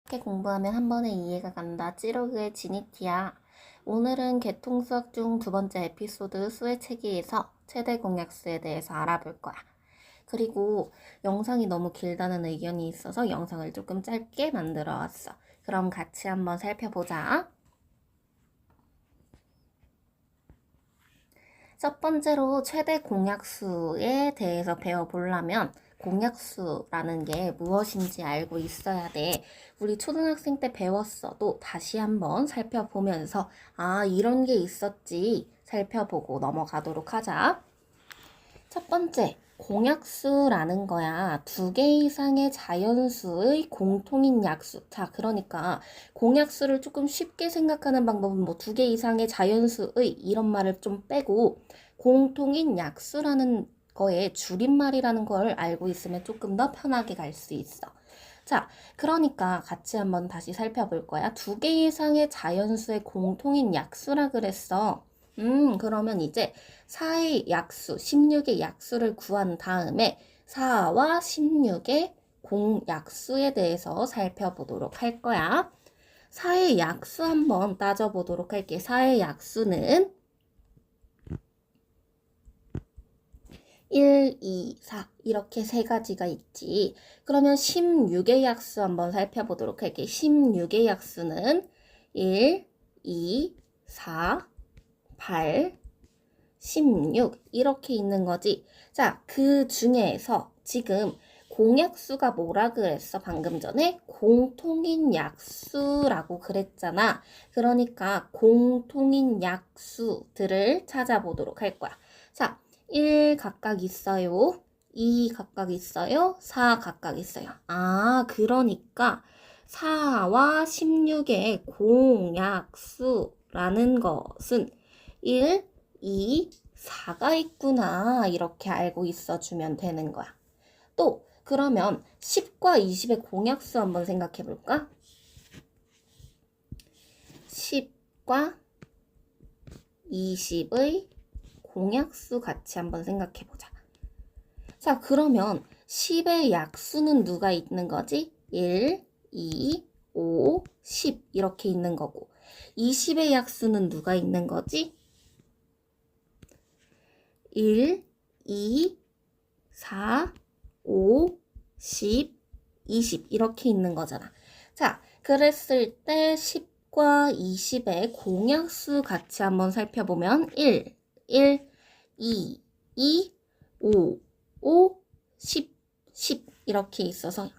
이렇게 공부하면 한 번에 이해가 간다. 찌르그의 지니티야. 오늘은 개통수학 중 두 번째 에피소드 수의 체계에서 최대 공약수에 대해서 알아볼 거야. 그리고 영상이 너무 길다는 의견이 있어서 영상을 조금 짧게 만들어 왔어. 그럼 같이 한번 살펴보자. 첫 번째로 최대 공약수에 대해서 배워보려면 공약수라는 게 무엇인지 알고 있어야 돼. 우리 초등학생 때 배웠어도 다시 한번 살펴보면서 이런 게 있었지 살펴보고 넘어가도록 하자. 첫 번째, 공약수라는 거야. 두 개 이상의 자연수의 공통인 약수. 자, 그러니까 공약수를 조금 쉽게 생각하는 방법은 뭐 두 개 이상의 자연수의 이런 말을 좀 빼고 공통인 약수라는 거에 줄임말이라는 걸 알고 있으면 조금 더 편하게 갈 수 있어. 자, 그러니까 같이 한번 다시 살펴볼 거야. 두 개 이상의 자연수의 공통인 약수라 그랬어. 그러면 이제 4의 약수, 16의 약수를 구한 다음에 4와 16의 공약수에 대해서 살펴보도록 할 거야. 4의 약수 한번 따져보도록 할게. 4의 약수는 1, 2, 4 이렇게 세 가지가 있지. 그러면 16의 약수 한번 살펴보도록 할게. 16의 약수는 1, 2, 4, 8, 16 이렇게 있는 거지. 자, 그 중에서 지금 공약수가 뭐라 그랬어? 방금 전에 공통인 약수라고 그랬잖아. 그러니까 공통인 약수들을 찾아보도록 할 거야. 자, 1 각각 있어요. 2 각각 있어요. 4 각각 있어요. 그러니까 4와 16의 공약수라는 것은 1, 2, 4가 있구나 이렇게 알고 있어주면 되는 거야. 또 그러면 10과 20의 공약수 한번 생각해 볼까? 10과 20의 공약수 같이 한번 생각해 보자. 자, 그러면 10의 약수는 누가 있는 거지? 1, 2, 5, 10 이렇게 있는 거고 20의 약수는 누가 있는 거지? 1, 2, 4, 5, 10, 20 이렇게 있는 거잖아. 자, 그랬을 때 10과 20의 공약수 같이 한번 살펴보면 1, 1, 2, 2, 5, 5, 10, 10 이렇게 있어서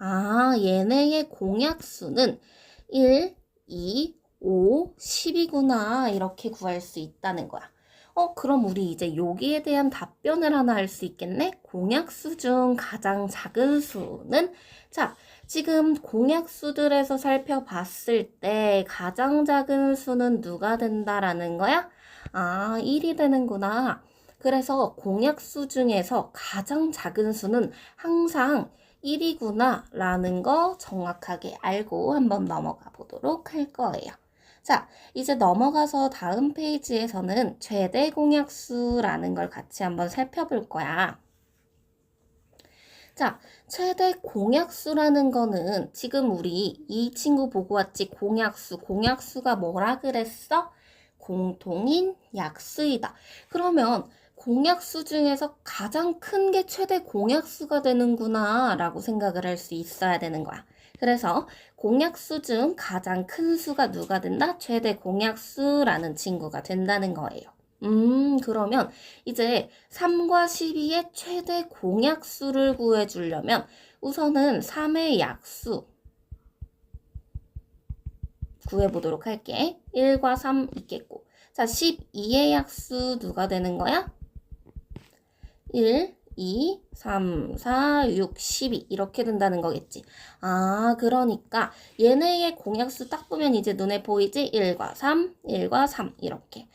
얘네의 공약수는 1, 2, 5, 10이구나 이렇게 구할 수 있다는 거야. 그럼 우리 이제 여기에 대한 답변을 하나 할 수 있겠네? 공약수 중 가장 작은 수는? 자, 지금 공약수들에서 살펴봤을 때 가장 작은 수는 누가 된다라는 거야? 1이 되는구나. 그래서 공약수 중에서 가장 작은 수는 항상 1이구나 라는 거 정확하게 알고 한번 넘어가 보도록 할 거예요. 자, 이제 넘어가서 다음 페이지에서는 최대 공약수라는 걸 같이 한번 살펴볼 거야. 자, 최대 공약수라는 거는 지금 우리 이 친구 보고 왔지? 공약수가 뭐라 그랬어? 공통인 약수이다. 그러면 공약수 중에서 가장 큰 게 최대 공약수가 되는구나 라고 생각을 할 수 있어야 되는 거야. 그래서 공약수 중 가장 큰 수가 누가 된다? 최대 공약수라는 친구가 된다는 거예요. 그러면 이제 3과 12의 최대 공약수를 구해주려면 우선은 3의 약수 구해보도록 할게. 1과 3 있겠고. 자, 12의 약수 누가 되는 거야? 1, 2, 3, 4, 6, 12 이렇게 된다는 거겠지. 그러니까 얘네의 공약수 딱 보면 이제 눈에 보이지? 1과 3, 1과 3 이렇게.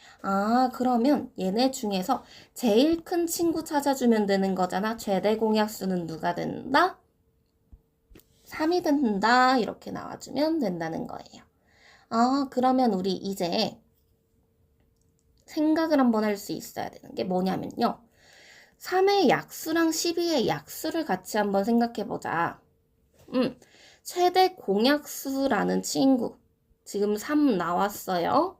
그러면 얘네 중에서 제일 큰 친구 찾아주면 되는 거잖아. 최대 공약수는 누가 된다? 3이 된다 이렇게 나와주면 된다는 거예요. 그러면 우리 이제 생각을 한번 할 수 있어야 되는 게 뭐냐면요. 3의 약수랑 12의 약수를 같이 한번 생각해 보자. 최대 공약수라는 친구. 지금 3 나왔어요.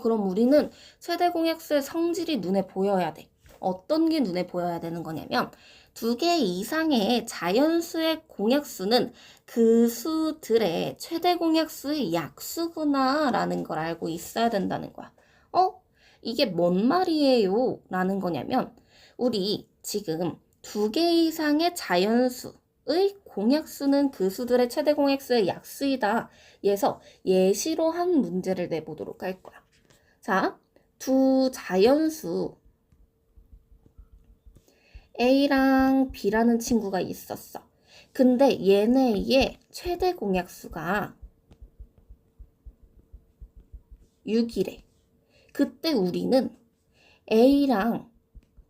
그럼 우리는 최대 공약수의 성질이 눈에 보여야 돼. 어떤 게 눈에 보여야 되는 거냐면 2개 이상의 자연수의 공약수는 그 수들의 최대 공약수의 약수구나 라는 걸 알고 있어야 된다는 거야. 이게 뭔 말이에요? 라는 거냐면 우리 지금 2개 이상의 자연수의 공약수는 그 수들의 최대 공약수의 약수이다. 에서 예시로 한 문제를 내보도록 할 거야. 자, 두 자연수 A랑 B라는 친구가 있었어. 근데 얘네의 최대 공약수가 6이래. 그때 우리는 A랑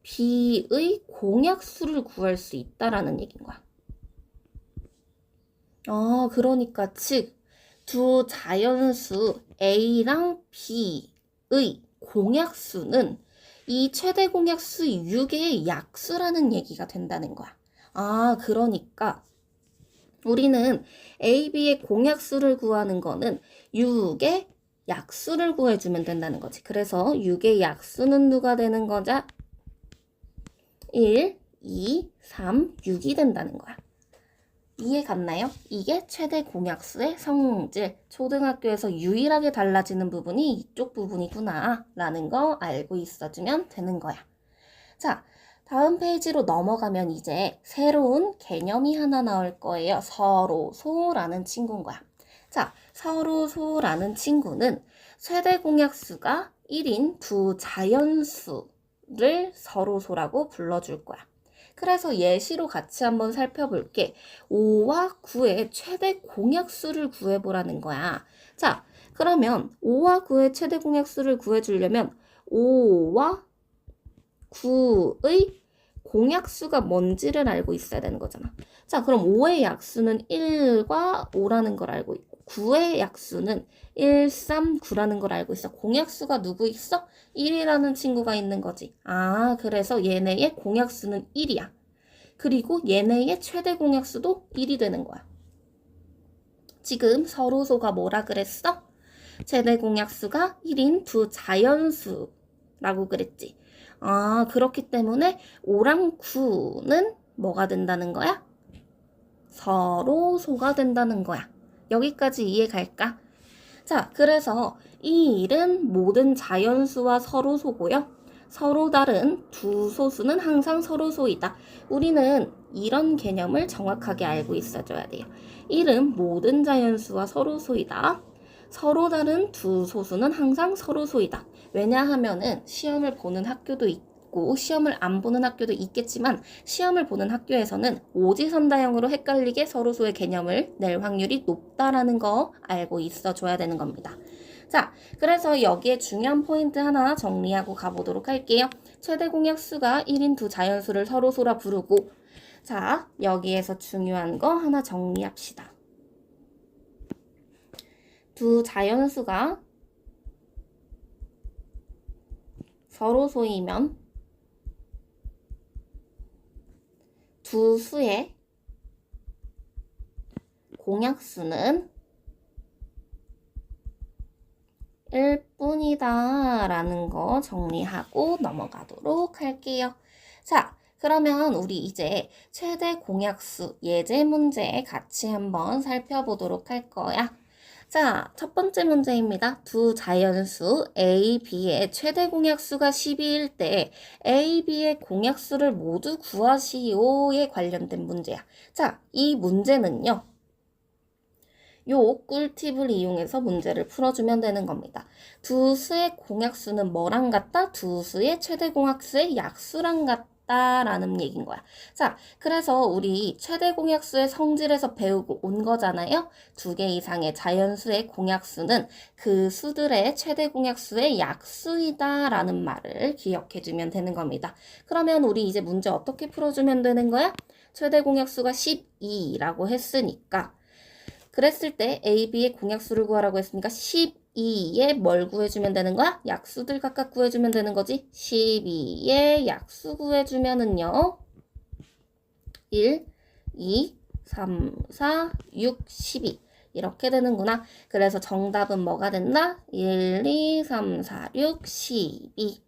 B의 공약수를 구할 수 있다라는 얘기인 거야. 그러니까 즉 두 자연수 A랑 B의 공약수는 이 최대 공약수 6의 약수라는 얘기가 된다는 거야. 그러니까 우리는 A, B의 공약수를 구하는 거는 6의 약수를 구해주면 된다는 거지. 그래서 6의 약수는 누가 되는 거죠? 1, 2, 3, 6이 된다는 거야. 이해 갔나요? 이게 최대 공약수의 성질, 초등학교에서 유일하게 달라지는 부분이 이쪽 부분이구나 라는 거 알고 있어주면 되는 거야. 자, 다음 페이지로 넘어가면 이제 새로운 개념이 하나 나올 거예요. 서로소라는 친구인 거야. 자, 서로소라는 친구는 최대 공약수가 1인 두 자연수를 서로소라고 불러줄 거야. 그래서 예시로 같이 한번 살펴볼게. 5와 9의 최대 공약수를 구해보라는 거야. 자, 그러면 5와 9의 최대 공약수를 구해주려면 5와 9의 공약수가 뭔지를 알고 있어야 되는 거잖아. 자, 그럼 5의 약수는 1과 5라는 걸 알고 있고 9의 약수는 1, 3, 9라는 걸 알고 있어. 공약수가 누구 있어? 1이라는 친구가 있는 거지. 그래서 얘네의 공약수는 1이야. 그리고 얘네의 최대 공약수도 1이 되는 거야. 지금 서로소가 뭐라 그랬어? 최대 공약수가 1인 두 자연수라고 그랬지. 그렇기 때문에 5랑 9는 뭐가 된다는 거야? 서로소가 된다는 거야. 여기까지 이해 갈까? 자, 그래서 이 일은 모든 자연수와 서로소고요. 서로 다른 두 소수는 항상 서로소이다. 우리는 이런 개념을 정확하게 알고 있어줘야 돼요. 1은 모든 자연수와 서로소이다. 서로 다른 두 소수는 항상 서로소이다. 왜냐하면은 시험을 보는 학교도 있고 시험을 안 보는 학교도 있겠지만 시험을 보는 학교에서는 오지선다형으로 헷갈리게 서로소의 개념을 낼 확률이 높다라는 거 알고 있어줘야 되는 겁니다. 자, 그래서 여기에 중요한 포인트 하나 정리하고 가보도록 할게요. 최대 공약수가 1인 두 자연수를 서로소라 부르고 자, 여기에서 중요한 거 하나 정리합시다. 두 자연수가 서로소이면 두 수의 공약수는 1뿐이다 라는 거 정리하고 넘어가도록 할게요. 자, 그러면 우리 이제 최대 공약수 예제 문제 같이 한번 살펴보도록 할 거야. 자, 첫 번째 문제입니다. 두 자연수 A, B의 최대 공약수가 12일 때 A, B의 공약수를 모두 구하시오에 관련된 문제야. 자, 이 문제는요. 요 꿀팁을 이용해서 문제를 풀어주면 되는 겁니다. 두 수의 공약수는 뭐랑 같다? 두 수의 최대 공약수의 약수랑 같다라는 얘기인 거야. 자, 그래서 우리 최대 공약수의 성질에서 배우고 온 거잖아요. 2개 이상의 자연수의 공약수는 그 수들의 최대 공약수의 약수이다라는 말을 기억해주면 되는 겁니다. 그러면 우리 이제 문제 어떻게 풀어주면 되는 거야? 최대 공약수가 12라고 했으니까 그랬을 때 A, B의 공약수를 구하라고 했으니까 12에 뭘 구해주면 되는 거야? 약수들 각각 구해주면 되는 거지. 12에 약수 구해주면은요. 1, 2, 3, 4, 6, 12 이렇게 되는구나. 그래서 정답은 뭐가 된다? 1, 2, 3, 4, 6, 12.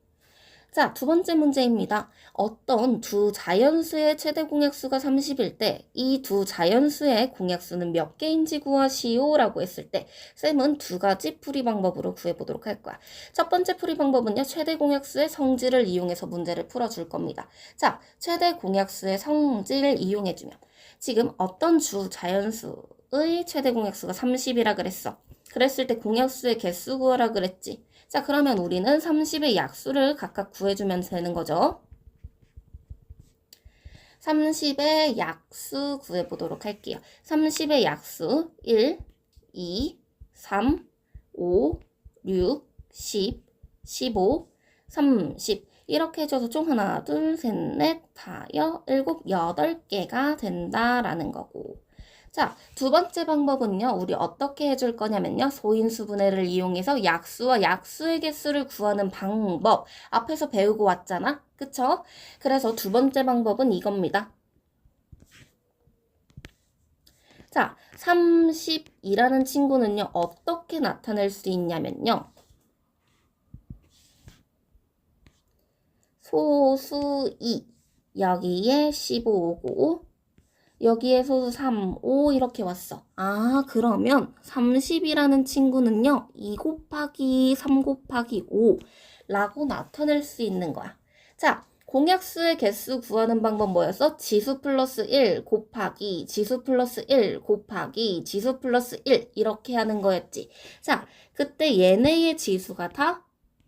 자, 두 번째 문제입니다. 어떤 두 자연수의 최대 공약수가 30일 때 이 두 자연수의 공약수는 몇 개인지 구하시오 라고 했을 때 쌤은 두 가지 풀이 방법으로 구해보도록 할 거야. 첫 번째 풀이 방법은요. 최대 공약수의 성질을 이용해서 문제를 풀어줄 겁니다. 자, 최대 공약수의 성질을 이용해주면 지금 어떤 주 자연수의 최대 공약수가 30이라 그랬어. 그랬을 때 공약수의 개수 구하라 그랬지. 자, 그러면 우리는 30의 약수를 각각 구해주면 되는 거죠. 30의 약수 구해보도록 할게요. 30의 약수 1, 2, 3, 5, 6, 10, 15, 30 이렇게 해줘서 총 하나, 둘, 셋, 넷, 다섯, 일곱, 8개가 된다라는 거고. 자, 두 번째 방법은요. 우리 어떻게 해줄 거냐면요. 소인수 분해를 이용해서 약수와 약수의 개수를 구하는 방법. 앞에서 배우고 왔잖아. 그쵸? 그래서 두 번째 방법은 이겁니다. 자, 30이라는 친구는요. 어떻게 나타낼 수 있냐면요. 소수 2, 여기에 15고 여기에 소수 3, 5 이렇게 왔어. 아, 그러면 30이라는 친구는요. 2 곱하기 3 곱하기 5라고 나타낼 수 있는 거야. 자, 공약수의 개수 구하는 방법 뭐였어? 지수 플러스 1 곱하기 지수 플러스 1 곱하기 지수 플러스 1 이렇게 하는 거였지. 자, 그때 얘네의 지수가 다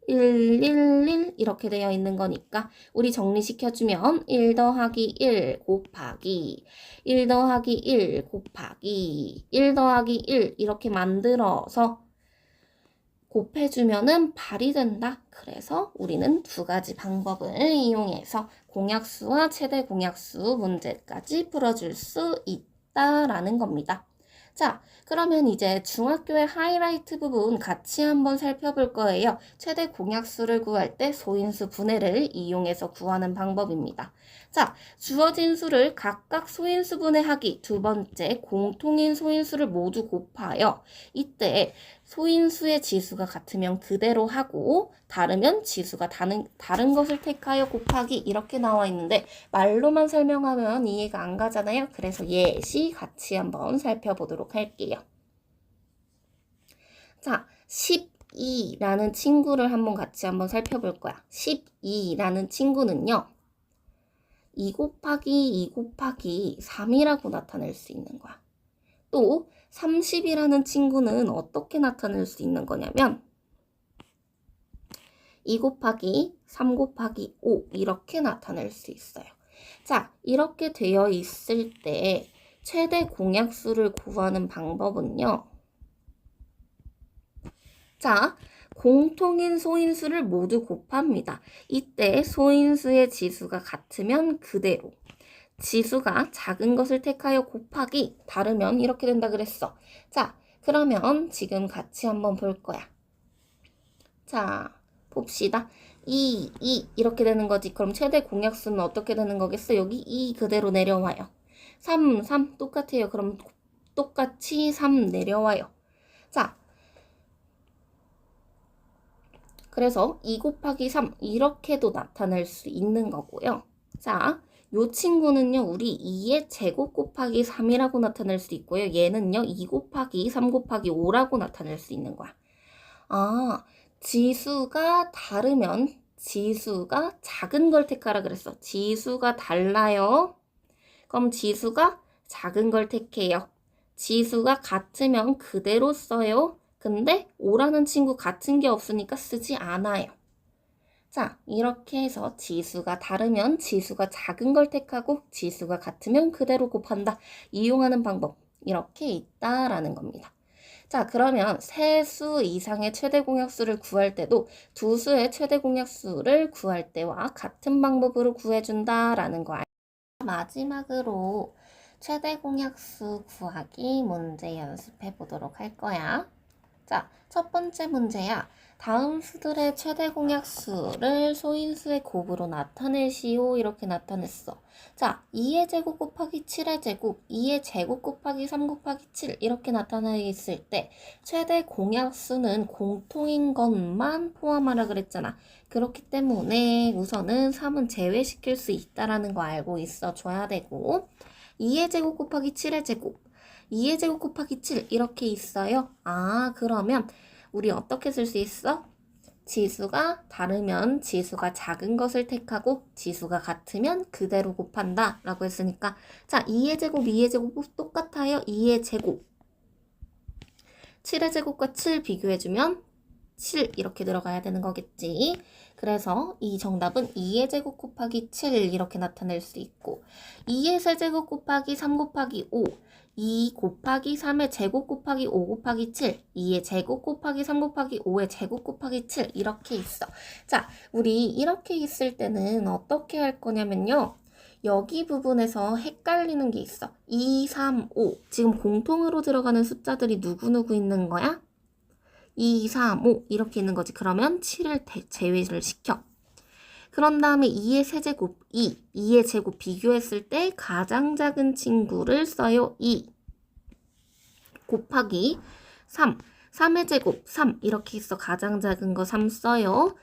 1, 1, 1 이렇게 되어 있는 거니까 우리 정리시켜주면 1 더하기 1 곱하기 1 더하기 1 곱하기 1 더하기 1 이렇게 만들어서 곱해주면은 발이 된다. 그래서 우리는 두 가지 방법을 이용해서 공약수와 최대 공약수 문제까지 풀어줄 수 있다라는 겁니다. 자, 그러면 이제 중학교의 하이라이트 부분 같이 한번 살펴볼 거예요. 최대 공약수를 구할 때 소인수 분해를 이용해서 구하는 방법입니다. 자, 주어진 수를 각각 소인수 분해하기. 두 번째, 공통인 소인수를 모두 곱하여 이때 소인수의 지수가 같으면 그대로 하고 다르면 지수가 다른 것을 택하여 곱하기 이렇게 나와 있는데 말로만 설명하면 이해가 안 가잖아요. 그래서 예시 같이 한번 살펴보도록 할게요. 자, 12라는 친구를 같이 한번 살펴볼 거야. 12라는 친구는요. 2 곱하기 2 곱하기 3이라고 나타낼 수 있는 거야. 또 30이라는 친구는 어떻게 나타낼 수 있는 거냐면 2 곱하기 3 곱하기 5 이렇게 나타낼 수 있어요. 자, 이렇게 되어 있을 때 최대 공약수를 구하는 방법은요. 자, 공통인 소인수를 모두 곱합니다. 이때 소인수의 지수가 같으면 그대로 지수가 작은 것을 택하여 곱하기 다르면 이렇게 된다 그랬어. 자, 그러면 지금 같이 한번 볼 거야. 자, 봅시다. 2 이렇게 되는 거지. 그럼 최대 공약수는 어떻게 되는 거겠어? 여기 2 그대로 내려와요. 3 똑같아요. 그럼 똑같이 3 내려와요. 자, 그래서 2 곱하기 3 이렇게도 나타낼 수 있는 거고요. 자, 요 친구는요. 우리 2의 제곱 곱하기 3이라고 나타낼 수 있고요. 얘는요. 2 곱하기 3 곱하기 5라고 나타낼 수 있는 거야. 아, 지수가 다르면 지수가 작은 걸 택하라 그랬어. 지수가 달라요. 그럼 지수가 작은 걸 택해요. 지수가 같으면 그대로 써요. 근데 5라는 친구 같은 게 없으니까 쓰지 않아요. 자, 이렇게 해서 지수가 다르면 지수가 작은 걸 택하고 지수가 같으면 그대로 곱한다. 이용하는 방법 이렇게 있다라는 겁니다. 자, 그러면 세 수 이상의 최대 공약수를 구할 때도 두 수의 최대 공약수를 구할 때와 같은 방법으로 구해준다라는 거. 마지막으로 최대 공약수 구하기 문제 연습해 보도록 할 거야. 자, 첫 번째 문제야. 다음 수들의 최대 공약수를 소인수의 곱으로 나타내시오. 이렇게 나타냈어. 자, 2의 제곱 곱하기 7의 제곱, 2의 제곱 곱하기 3 곱하기 7 이렇게 나타나 있을 때 최대 공약수는 공통인 것만 포함하라 그랬잖아. 그렇기 때문에 우선은 3은 제외시킬 수 있다라는 거 알고 있어 줘야 되고 2의 제곱 곱하기 7의 제곱 2의 제곱 곱하기 7 이렇게 있어요. 아, 그러면 우리 어떻게 쓸 수 있어? 지수가 다르면 지수가 작은 것을 택하고 지수가 같으면 그대로 곱한다 라고 했으니까 자, 2의 제곱, 2의 제곱 똑같아요. 2의 제곱 7의 제곱과 7 비교해주면 7 이렇게 들어가야 되는 거겠지. 그래서 이 정답은 2의 제곱 곱하기 7 이렇게 나타낼 수 있고 2의 세제곱 곱하기 3 곱하기 5 2 곱하기 3의 제곱 곱하기 5 곱하기 7 2의 제곱 곱하기 3 곱하기 5의 제곱 곱하기 7 이렇게 있어. 자, 우리 이렇게 있을 때는 어떻게 할 거냐면요. 여기 부분에서 헷갈리는 게 있어. 2, 3, 5 지금 공통으로 들어가는 숫자들이 누구누구 있는 거야? 2, 3, 5 이렇게 있는 거지. 그러면 7을 제외를 시켜. 그런 다음에 2의 세제곱 2의 제곱 비교했을 때 가장 작은 친구를 써요. 2 곱하기 3의 제곱 3 이렇게 있어. 가장 작은 거 3 써요.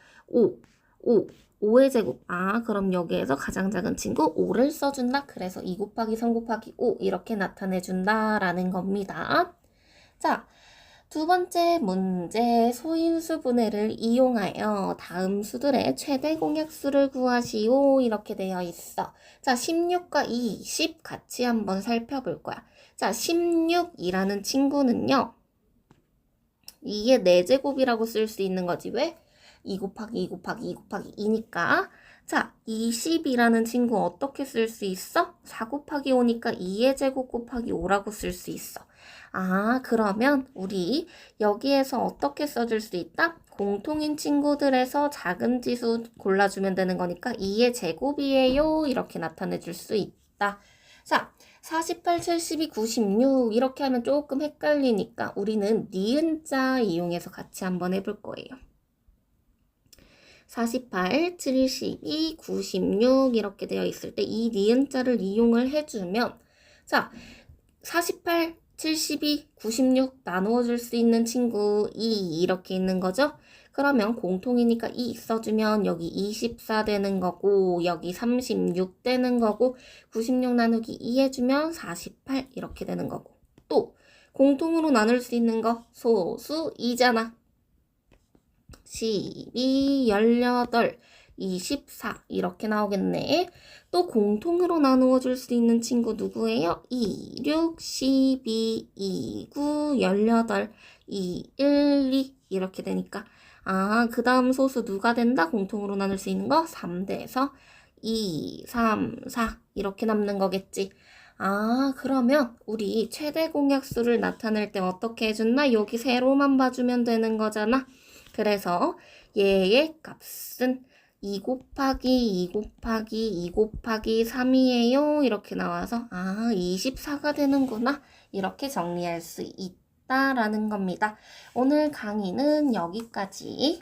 5의 제곱 그럼 여기에서 가장 작은 친구 5를 써준다. 그래서 2 곱하기 3 곱하기 5 이렇게 나타내준다라는 겁니다. 자, 두 번째 문제 소인수 분해를 이용하여 다음 수들의 최대 공약수를 구하시오 이렇게 되어 있어. 자, 16과 20 같이 한번 살펴볼 거야. 자, 16이라는 친구는요. 이게 4제곱이라고 쓸 수 있는 거지. 왜? 2 곱하기 2 곱하기 2 곱하기 2니까. 자, 20이라는 친구 어떻게 쓸 수 있어? 4 곱하기 5니까 2의 제곱 곱하기 5라고 쓸 수 있어. 그러면 우리 여기에서 어떻게 써줄 수 있다? 공통인 친구들에서 작은 지수 골라주면 되는 거니까 2의 제곱이에요. 이렇게 나타내줄 수 있다. 자, 48, 72, 96 이렇게 하면 조금 헷갈리니까 우리는 니은자 이용해서 같이 한번 해볼 거예요. 48, 72, 96 이렇게 되어 있을 때 이 니은자를 이용을 해주면 자, 48, 72, 96 나누어 줄 수 있는 친구 2 이렇게 있는 거죠. 그러면 공통이니까 2 써주면 여기 24 되는 거고 여기 36 되는 거고 96 나누기 2 해주면 48 이렇게 되는 거고 또 공통으로 나눌 수 있는 거 소수 2잖아. 12, 18, 24 이렇게 나오겠네. 또 공통으로 나누어 줄 수 있는 친구 누구예요? 2, 6, 12, 2, 9, 18, 2, 1, 2 이렇게 되니까 그 다음 소수 누가 된다? 공통으로 나눌 수 있는 거 3대에서 2, 3, 4 이렇게 남는 거겠지. 그러면 우리 최대 공약수를 나타낼 때 어떻게 해준다? 여기 세로만 봐주면 되는 거잖아. 그래서 얘의 값은 2 곱하기 2 곱하기 2 곱하기 3이에요. 이렇게 나와서 24가 되는구나. 이렇게 정리할 수 있다라는 겁니다. 오늘 강의는 여기까지.